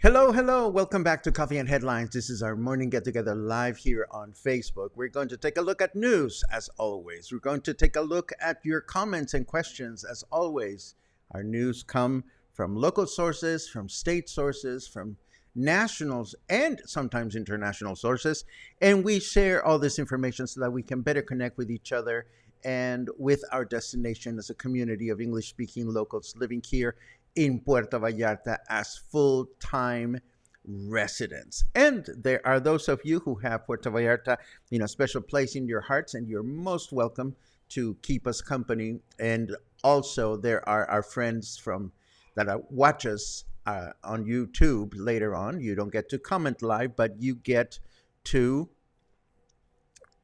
Hello, hello. Welcome back to Coffee and Headlines. This is our morning get together live here on Facebook. We're going to take a look at news as always. We're going to take a look at your comments and questions as always. Our news come from local sources, from state sources, from nationals, and sometimes international sources. And we share all this information so that we can better connect with each other and with our destination as a community of English-speaking locals living here in Puerto Vallarta as full-time residents. And there are those of you who have Puerto Vallarta in a special place in your hearts, and you're most welcome to keep us company. And also there are our friends from that watch us on YouTube later on. You don't get to comment live, but you get to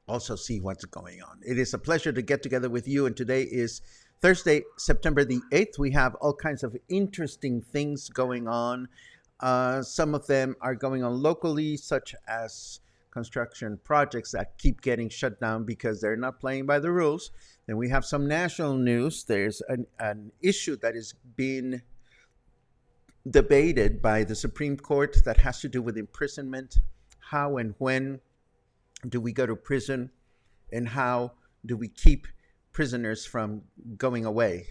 also see what's going on. It is a pleasure to get together with you, and today is Thursday, September the 8th. We have all kinds of interesting things going on. Some of them are going on locally, such as construction projects that keep getting shut down because they're not playing by the rules. Then we have some national news. There's an issue that is being debated by the Supreme Court that has to do with imprisonment. How and when do we go to prison, and how do we keep prisoners from going away?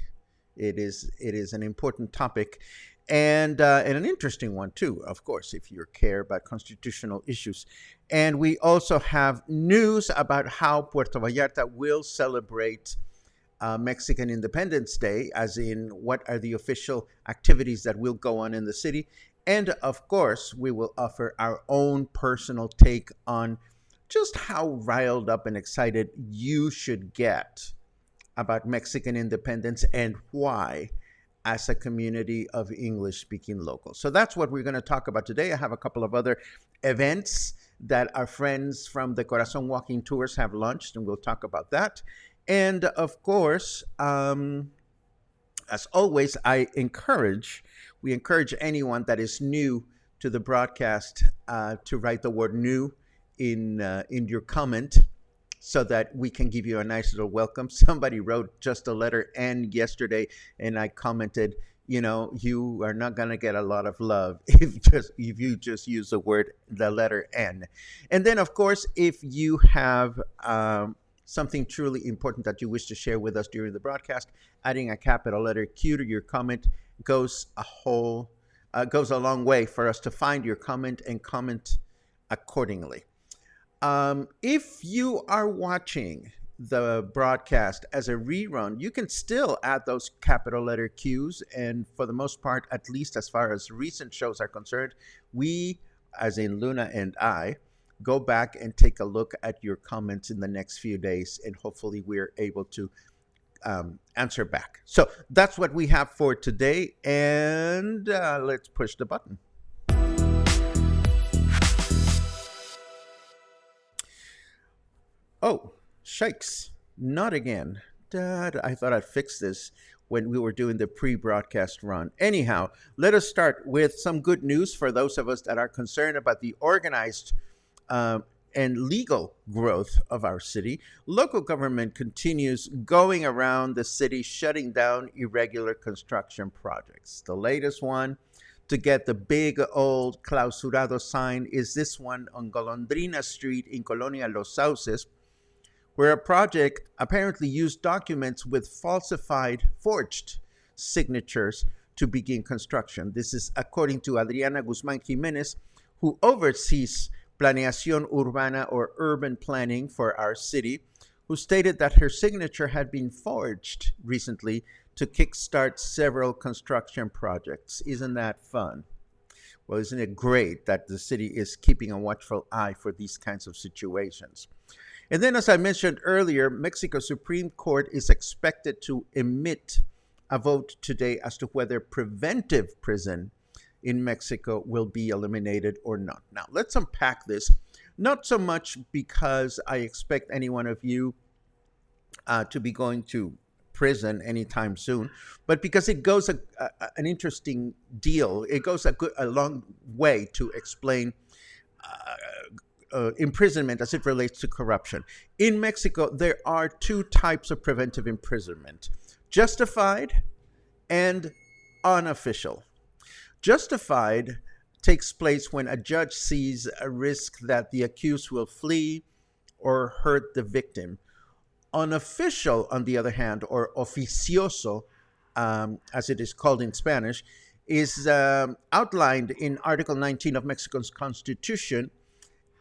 It is an important topic, and an interesting one too, of course, if you care about constitutional issues. And we also have news about how Puerto Vallarta will celebrate Mexican Independence Day, as in what are the official activities that will go on in the city. And of course, we will offer our own personal take on just how riled up and excited you should get about Mexican independence and why as a community of English-speaking locals. So that's what we're going to talk about today. I have a couple of other events that our friends from the Corazón Tours have launched, and we'll talk about that. And of course, as always, we encourage anyone that is new to the broadcast to write the word new in your comment, so that we can give you a nice little welcome. Somebody wrote just a letter N yesterday, and I commented, you are not going to get a lot of love if you just use the letter N. And then, of course, if you have something truly important that you wish to share with us during the broadcast, adding a capital letter Q to your comment goes a long way for us to find your comment and comment accordingly. If you are watching the broadcast as a rerun, you can still add those capital letter Qs. And for the most part, at least as far as recent shows are concerned, we, as in Luna and I, go back and take a look at your comments in the next few days, and hopefully we're able to answer back. So that's what we have for today, and let's push the button. Oh, shikes, not again. I thought I'd fix this when we were doing the pre-broadcast run. Anyhow, let us start with some good news for those of us that are concerned about the organized uh, and legal growth of our city. Local government continues going around the city shutting down irregular construction projects. The latest one to get the big old clausurado sign is this one on Golondrina Street in Colonia Los Sauces, where a project apparently used documents with falsified, forged signatures to begin construction. This is according to Adriana Guzman Jimenez, who oversees Planeación Urbana or urban planning for our city, who stated that her signature had been forged recently to kickstart several construction projects. Isn't that fun? Well, isn't it great that the city is keeping a watchful eye for these kinds of situations? And then, as I mentioned earlier, Mexico's Supreme Court is expected to emit a vote today as to whether preventive prison in Mexico will be eliminated or not. Now, let's unpack this, not so much because I expect any one of you to be going to prison anytime soon, but because it goes an interesting deal. It goes a long way to explain imprisonment as it relates to corruption. In Mexico, there are two types of preventive imprisonment: justified and unofficial. Justified takes place when a judge sees a risk that the accused will flee or hurt the victim. Unofficial, on the other hand, or oficioso, as it is called in Spanish, is outlined in Article 19 of Mexico's Constitution.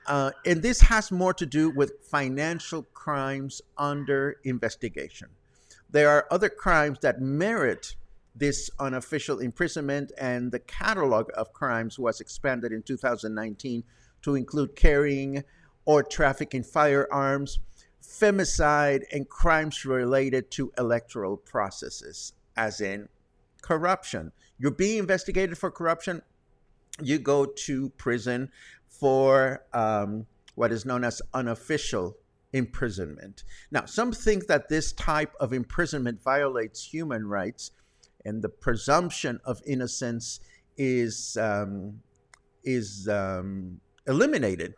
And this has more to do with financial crimes under investigation. There are other crimes that merit this unofficial imprisonment, and the catalog of crimes was expanded in 2019 to include carrying or trafficking firearms, femicide, and crimes related to electoral processes, as in corruption. You're being investigated for corruption, you go to prison for what is known as unofficial imprisonment. Now, some think that this type of imprisonment violates human rights, and the presumption of innocence is eliminated.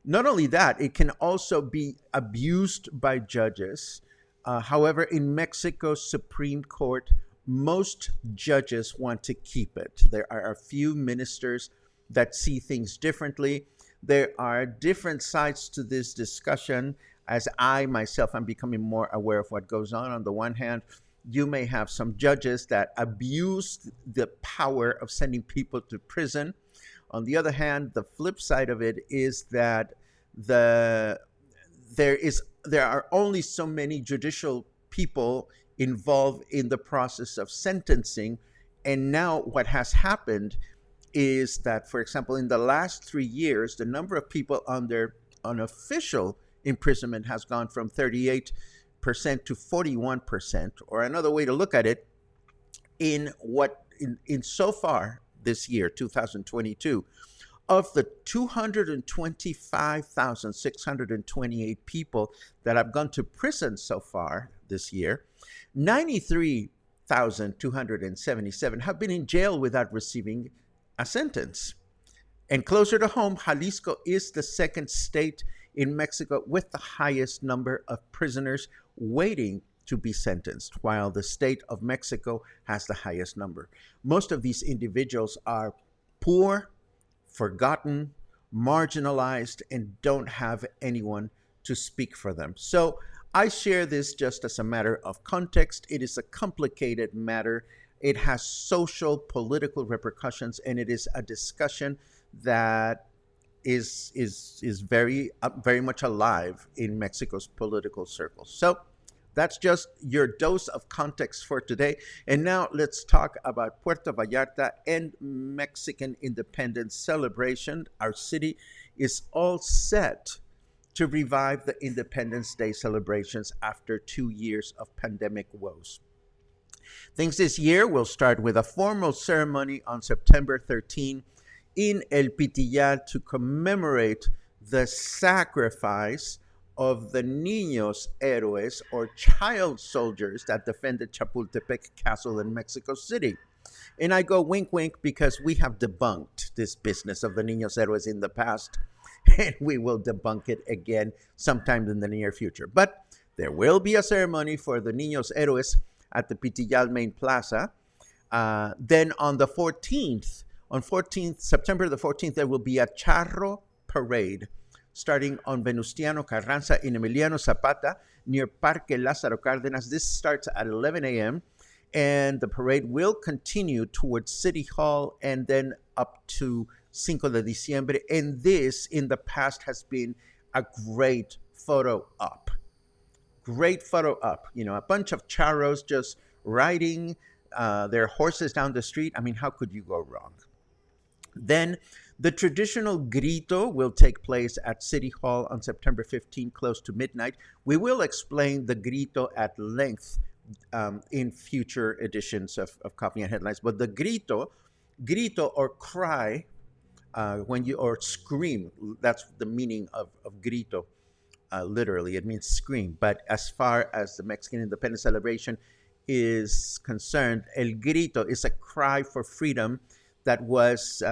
Not only that, it can also be abused by judges. However, in Mexico's Supreme Court, most judges want to keep it. There are a few ministers that see things differently. There are different sides to this discussion. As I myself am becoming more aware of what goes on the one hand, you may have some judges that abuse the power of sending people to prison. On the other hand, the flip side of it is that there are only so many judicial people involved in the process of sentencing. And now what has happened is that, for example, in the last 3 years, the number of people under unofficial imprisonment has gone from 38% to 41%. Or another way to look at it, in so far this year, 2022, of the 225,628 people that have gone to prison so far this year, 93,277 have been in jail without receiving a sentence. And closer to home, Jalisco is the second state in Mexico with the highest number of prisoners waiting to be sentenced, while the state of Mexico has the highest number. Most of these individuals are poor, forgotten, marginalized, and don't have anyone to speak for them. So I share this just as a matter of context. It is a complicated matter. It has social, political repercussions, and it is a discussion that is very much alive in Mexico's political circles. So that's just your dose of context for today. And now let's talk about Puerto Vallarta and Mexican independence celebration. Our city is all set to revive the Independence Day celebrations after 2 years of pandemic woes. Things this year will start with a formal ceremony on September 13 in El Pitillar to commemorate the sacrifice of the Niños Héroes, or child soldiers that defended Chapultepec Castle in Mexico City. And I go wink, wink, because we have debunked this business of the Niños Héroes in the past, and we will debunk it again sometime in the near future. But there will be a ceremony for the Niños Héroes at the Pitillal Main Plaza. Then on the 14th, September the 14th, there will be a charro parade starting on Venustiano Carranza in Emiliano Zapata near Parque Lázaro Cárdenas. This starts at 11 a.m. and the parade will continue towards City Hall and then up to Cinco de Diciembre. And this, in the past, has been a great photo op. Great photo op. You know, a bunch of charros just riding their horses down the street. I mean, how could you go wrong? Then the traditional grito will take place at City Hall on September 15, close to midnight. We will explain the grito at length in future editions of Coffee and Headlines. But the grito or cry, or scream, that's the meaning of grito. Literally, it means scream. But as far as the Mexican independence celebration is concerned, el grito is a cry for freedom that was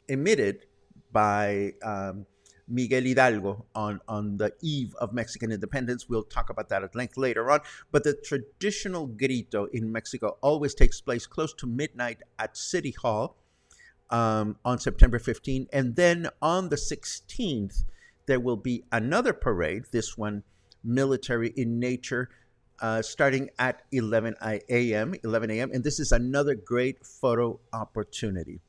emitted by Miguel Hidalgo on the eve of Mexican independence. We'll talk about that at length later on. But the traditional grito in Mexico always takes place close to midnight at City Hall on September 15. And then on the 16th, there will be another parade, this one military in nature, starting at 11 a.m. And this is another great photo opportunity.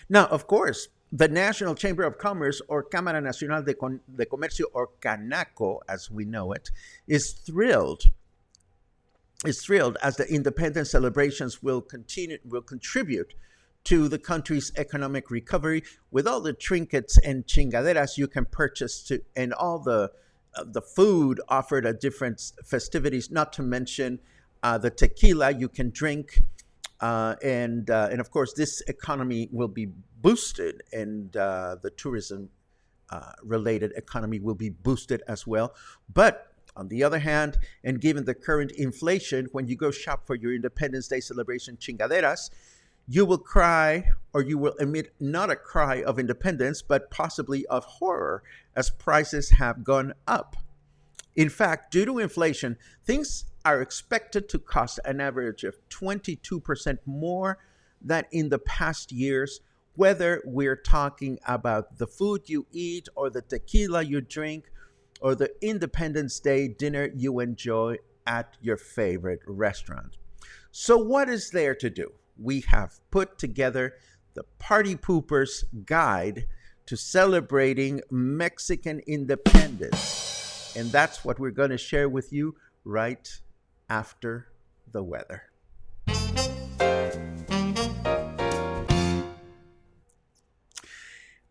Now, of course, the National Chamber of Commerce, or Cámara Nacional de Comercio, or CANACO, as we know it, is thrilled as the independence celebrations will contribute to the country's economic recovery with all the trinkets and chingaderas you can purchase and all the food offered at different festivities, not to mention the tequila you can drink. And of course, this economy will be boosted, and the tourism related economy will be boosted as well. But on the other hand, and given the current inflation, when you go shop for your Independence Day celebration chingaderas, you will cry, or you will emit not a cry of independence, but possibly of horror, as prices have gone up. In fact, due to inflation, things are expected to cost an average of 22% more than in the past years, whether we're talking about the food you eat, or the tequila you drink, or the Independence Day dinner you enjoy at your favorite restaurant. So what is there to do? We have put together the Party Poopers Guide to Celebrating Mexican Independence. And that's what we're going to share with you right after the weather.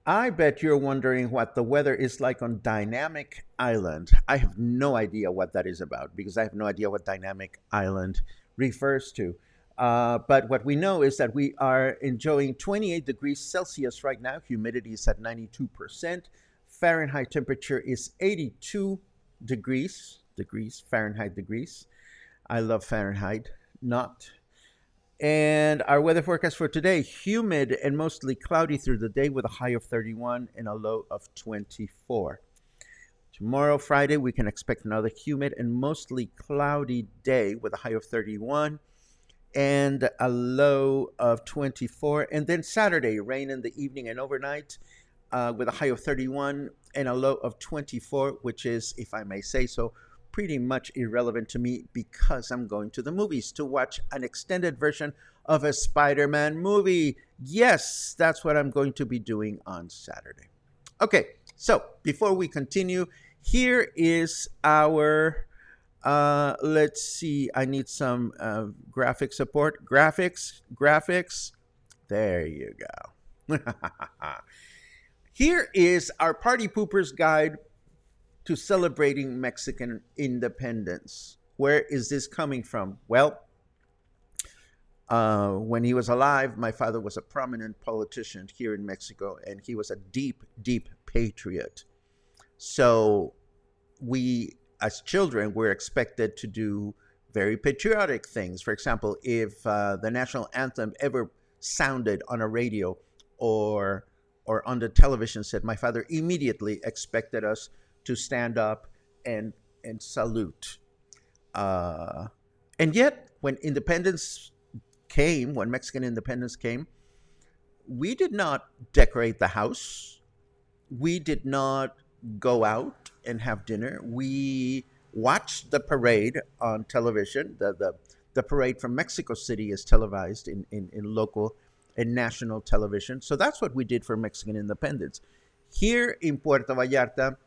I bet you're wondering what the weather is like on Dynamic Island. I have no idea what that is about, because I have no idea what Dynamic Island refers to. But what we know is that we are enjoying 28 degrees Celsius right now. Humidity is at 92%. Fahrenheit temperature is 82 degrees Fahrenheit degrees. I love Fahrenheit, not. And our weather forecast for today: humid and mostly cloudy through the day with a high of 31 and a low of 24. Tomorrow, Friday, we can expect another humid and mostly cloudy day with a high of 31 and a low of 24. And then Saturday, rain in the evening and overnight with a high of 31 and a low of 24, which is, if I may say so, pretty much irrelevant to me, because I'm going to the movies to watch an extended version of a Spider-Man movie. Yes, that's what I'm going to be doing on Saturday. Okay, so before we continue, here is our, let's see, I need some graphic support. Graphics. There you go. Here is our Party Poopers Guide to Celebrating Mexican Independence. Where is this coming from? Well, when he was alive, my father was a prominent politician here in Mexico, and he was a deep, deep patriot. So we, as children, were expected to do very patriotic things. For example, if the national anthem ever sounded on a radio or on the television set, my father immediately expected us to stand up and salute. Uh, and yet, when independence came, when Mexican independence came, we did not decorate the house. We did not go out and have dinner. We watched the parade on television. The parade from Mexico City is televised in local and national television. So that's what we did for Mexican independence. Here in Puerto Vallarta,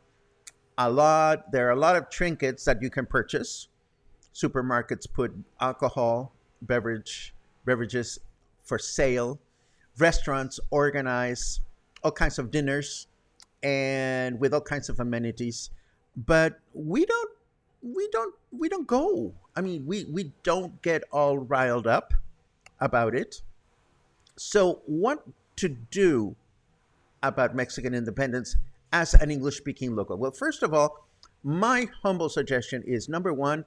there are a lot of trinkets that you can purchase. Supermarkets put alcohol, beverages for sale. Restaurants organize all kinds of dinners and with all kinds of amenities, but we don't go. I mean, we don't get all riled up about it. So what to do about Mexican independence as an English speaking local? Well, first of all, my humble suggestion is, number one,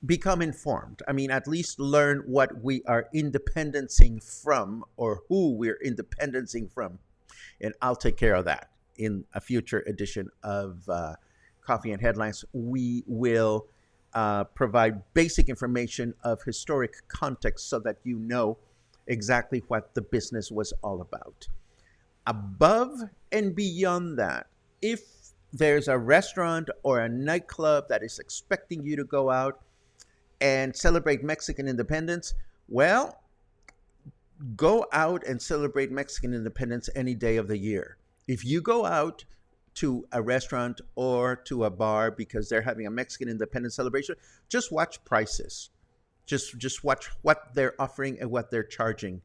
become informed. I mean, at least learn what we are independencing from or who we're independencing from. And I'll take care of that in a future edition of Coffee and Headlines. We will provide basic information of historic context so that you know exactly what the business was all about. Above and beyond that, if there's a restaurant or a nightclub that is expecting you to go out and celebrate Mexican independence, well, go out and celebrate Mexican independence any day of the year. If you go out to a restaurant or to a bar because they're having a Mexican independence celebration, just watch prices. Just watch what they're offering and what they're charging.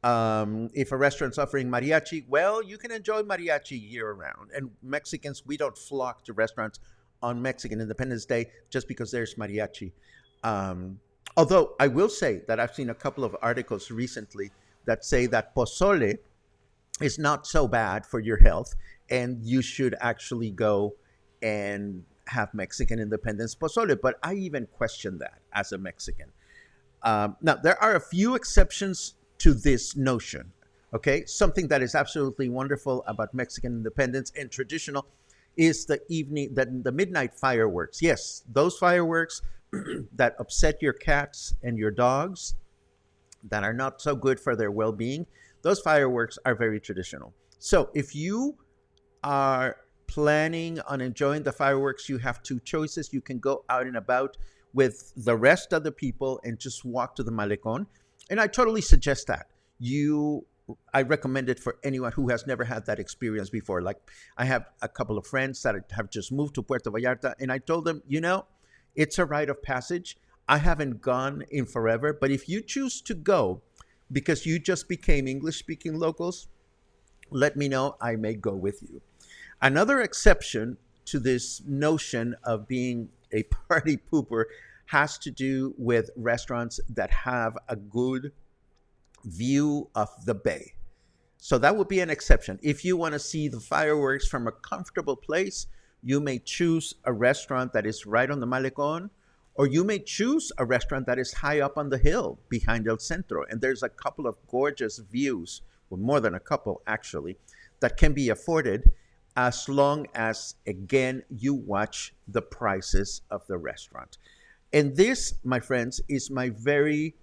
If a restaurant's offering mariachi, well, you can enjoy mariachi year round. And Mexicans, we don't flock to restaurants on Mexican Independence Day just because there's mariachi. Although I will say that I've seen a couple of articles recently that say that pozole is not so bad for your health, and you should actually go and have Mexican independence pozole. But I even question that as a Mexican. Now, there are a few exceptions to this notion. Okay, something that is absolutely wonderful about Mexican independence and traditional is the midnight fireworks. Yes, those fireworks that upset your cats and your dogs, that are not so good for their well-being, those fireworks are very traditional. So if you are planning on enjoying the fireworks, you have two choices. You can go out and about with the rest of the people and just walk to the Malecon. And I totally suggest that. I recommend it for anyone who has never had that experience before. Like, I have a couple of friends that have just moved to Puerto Vallarta, and I told them, it's a rite of passage. I haven't gone in forever, but if you choose to go because you just became English-speaking locals, let me know. I may go with you. Another exception to this notion of being a party pooper has to do with restaurants that have a good view of the bay. So that would be an exception. If you want to see the fireworks from a comfortable place, you may choose a restaurant that is right on the Malecon, or you may choose a restaurant that is high up on the hill behind El Centro. And there's a couple of gorgeous views, well, more than a couple actually, that can be afforded as long as, again, you watch the prices of the restaurant. And this, my friends, is my very,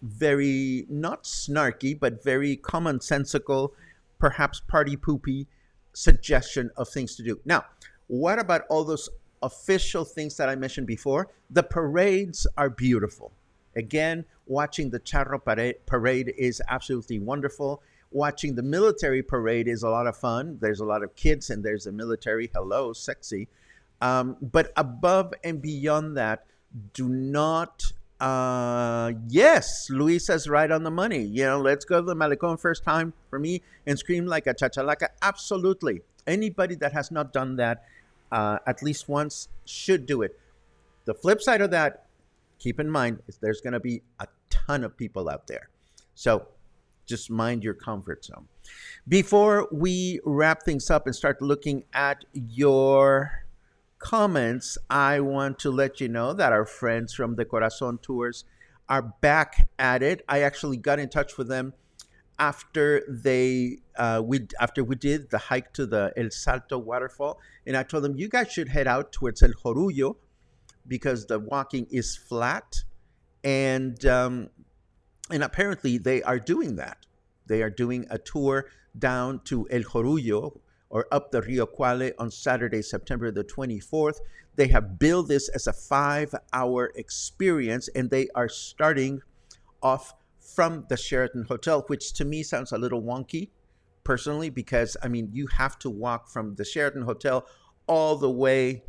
very not snarky, but very commonsensical, perhaps party poopy suggestion of things to do. Now, what about all those official things that I mentioned before? The parades are beautiful. Again, watching the Charro parade is absolutely wonderful. Watching the military parade is a lot of fun. There's a lot of kids and there's a military. Hello, sexy. But above and beyond that, do not, yes, Luisa's right on the money. Let's go to the Malecon first time for me and scream like a chachalaca. Absolutely. Anybody that has not done that at least once should do it. The flip side of that, keep in mind, is there's going to be a ton of people out there. So Just mind your comfort zone. Before we wrap things up and start looking at your comments, I want to let you know that our friends from the Corazon Tours are back at it. I actually got in touch with them after after we did the hike to the El Salto waterfall, and I told them you guys should head out towards El Jorullo because the walking is flat, and and apparently they are doing that. They are doing a tour down to El Jorullo or up the Rio Quale on Saturday, September the 24th. They have billed this as a 5-hour experience, and they are starting off from the Sheraton Hotel, which to me sounds a little wonky personally, because I mean, you have to walk from the Sheraton Hotel all the way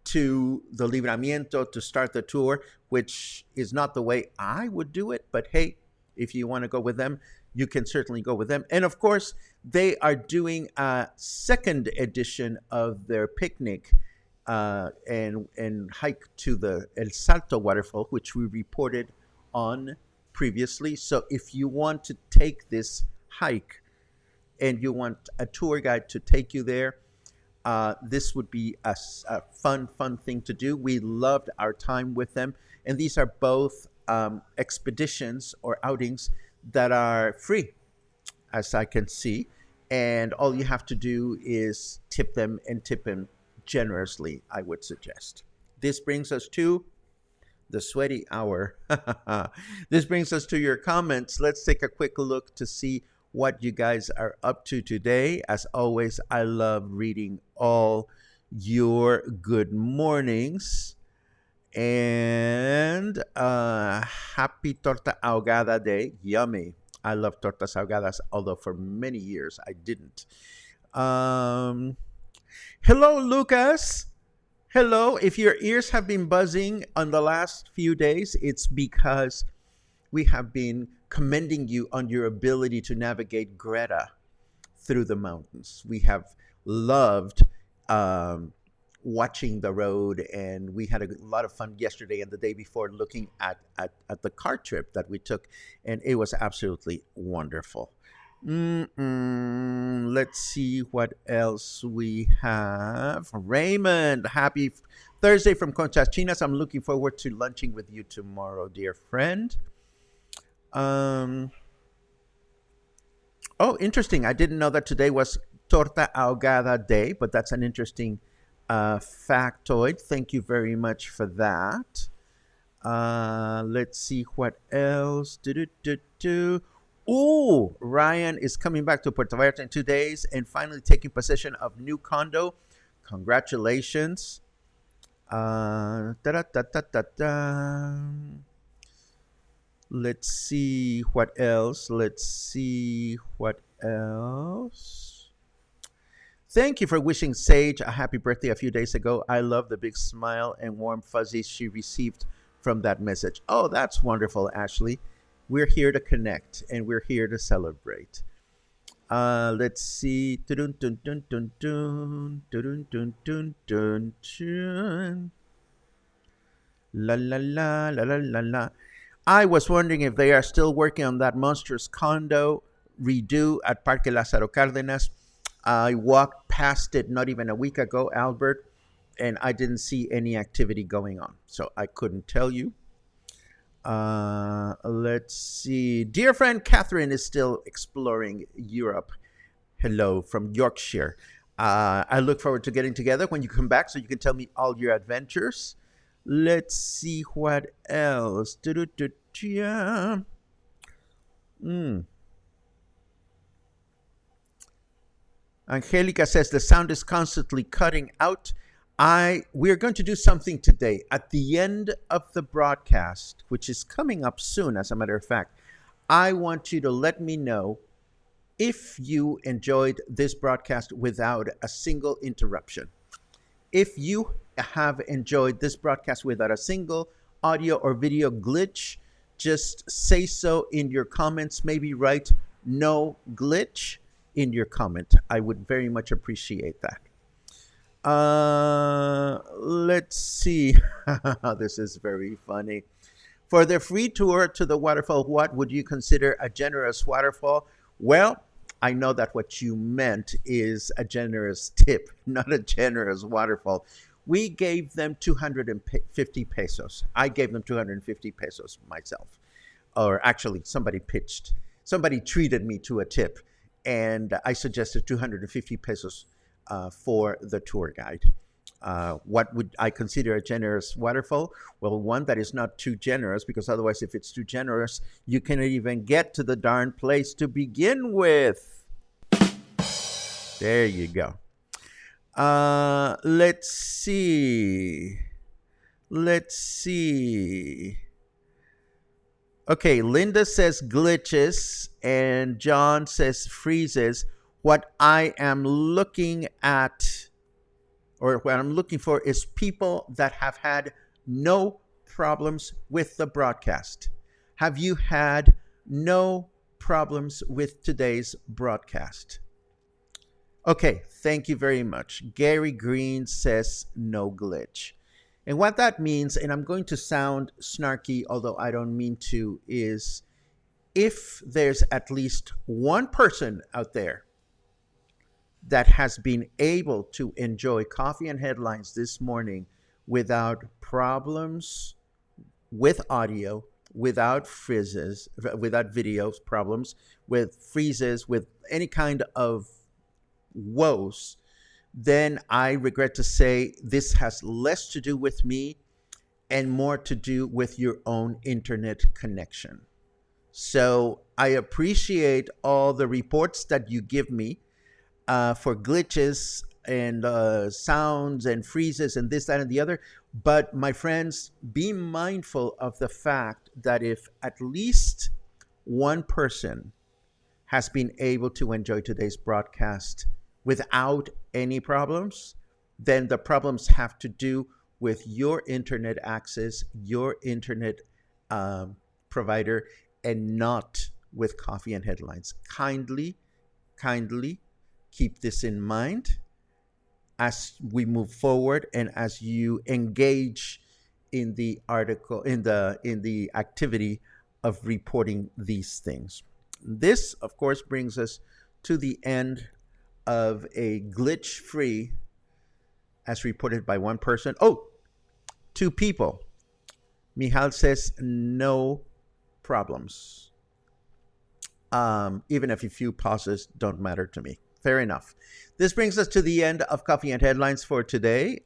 to the Libramiento to start the tour, which is not the way I would do it. But hey, if you want to go with them, you can certainly go with them. And of course, they are doing a second edition of their picnic and hike to the El Salto waterfall, which we reported on previously. So if you want to take this hike and you want a tour guide to take you there, this would be a fun thing to do. We loved our time with them. And these are both expeditions or outings that are free, as I can see. And all you have to do is tip them, and tip them generously, I would suggest. This brings us to the sweaty hour. This brings us to your comments. Let's take a quick look to see what you guys are up to today. As always, I love reading all your good mornings. And happy Torta Ahogada Day. Yummy. I love tortas ahogadas, although for many years I didn't. Hello, Lucas. Hello. If your ears have been buzzing on the last few days, it's because we have been commending you on your ability to navigate Greta through the mountains. We have loved watching the road, and we had a lot of fun yesterday and the day before looking at the car trip that we took, and it was absolutely wonderful. Let's see what else we have. Raymond, happy Thursday from Conchas Chinas. I'm looking forward to lunching with you tomorrow, dear friend. Oh, interesting. I didn't know that today was Torta Ahogada Day, but that's an interesting factoid. Thank you very much for that. Let's see what else. Oh, Ryan is coming back to Puerto Vallarta in 2 days and finally taking possession of new condo. Congratulations. Let's see what else. Thank you for wishing Sage a happy birthday a few days ago. I love the big smile and warm fuzzies she received from that message. Oh, that's wonderful, Ashley. We're here to connect, and we're here to celebrate. Let's see. La la la la la la la. I was wondering if they are still working on that monstrous condo redo at Parque Lázaro Cárdenas. I walked past it not even a week ago, Albert, and I didn't see any activity going on, so I couldn't tell you. Let's see. Dear friend Catherine is still exploring Europe. Hello from Yorkshire. I look forward to getting together when you come back so you can tell me all your adventures. Let's see what else. Angelica says the sound is constantly cutting out. We're going to do something today. At the end of the broadcast, which is coming up soon, as a matter of fact, I want you to let me know if you enjoyed this broadcast without a single interruption. If you have enjoyed this broadcast without a single audio or video glitch, just say so in your comments. Maybe write "no glitch" in your comment. I would very much appreciate that. Let's see. This is very funny. For the free tour to the waterfall, what would you consider a generous waterfall? Well, I know that what you meant is a generous tip, not a generous waterfall. We gave them 250 pesos. I gave them 250 pesos myself. Or actually, somebody treated me to a tip, and I suggested 250 pesos for the tour guide. What would I consider a generous waterfall? Well, one that is not too generous, because otherwise, if it's too generous, you cannot even get to the darn place to begin with. There you go. Let's see. Let's see. Okay, Linda says glitches, and John says freezes. What I am looking at, or what I'm looking for, is people that have had no problems with the broadcast. Have you had no problems with today's broadcast? Okay, thank you very much. Gary Green says no glitch. And what that means, and I'm going to sound snarky, although I don't mean to, is if there's at least one person out there that has been able to enjoy Coffee and Headlines this morning without problems with audio, without freezes, without videos problems, with freezes, with any kind of woes, then I regret to say this has less to do with me and more to do with your own internet connection. So I appreciate all the reports that you give me for glitches and sounds and freezes and this, that, and the other. But my friends, be mindful of the fact that if at least one person has been able to enjoy today's broadcast without any problems, then the problems have to do with your internet access, your internet provider, and not with Coffee and Headlines. Kindly keep this in mind as we move forward and as you engage in the article, in the activity of reporting these things. This, of course, brings us to the end of a glitch-free, as reported by one person. Oh, two people. Michal says no problems. Even if a few pauses don't matter to me. Fair enough. This brings us to the end of Coffee and Headlines for today.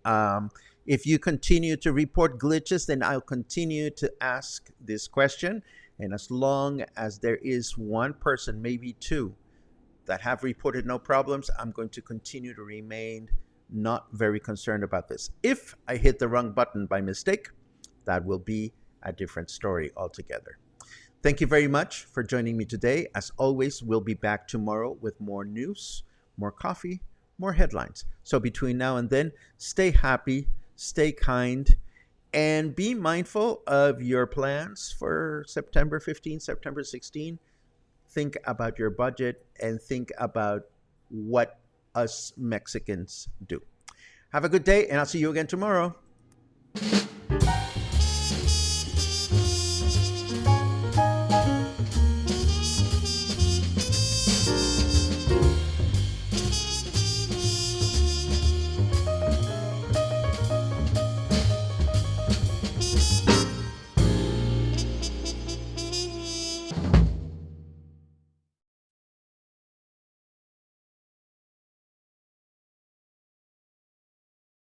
If you continue to report glitches, then I'll continue to ask this question. And as long as there is one person, maybe two, that have reported no problems, I'm going to continue to remain not very concerned about this. If I hit the wrong button by mistake, that will be a different story altogether. Thank you very much for joining me today. As always, we'll be back tomorrow with more news, more coffee, more headlines. So between now and then, stay happy, stay kind, and be mindful of your plans for September 15, September 16. Think about your budget and think about what us Mexicans do. Have a good day, and I'll see you again tomorrow.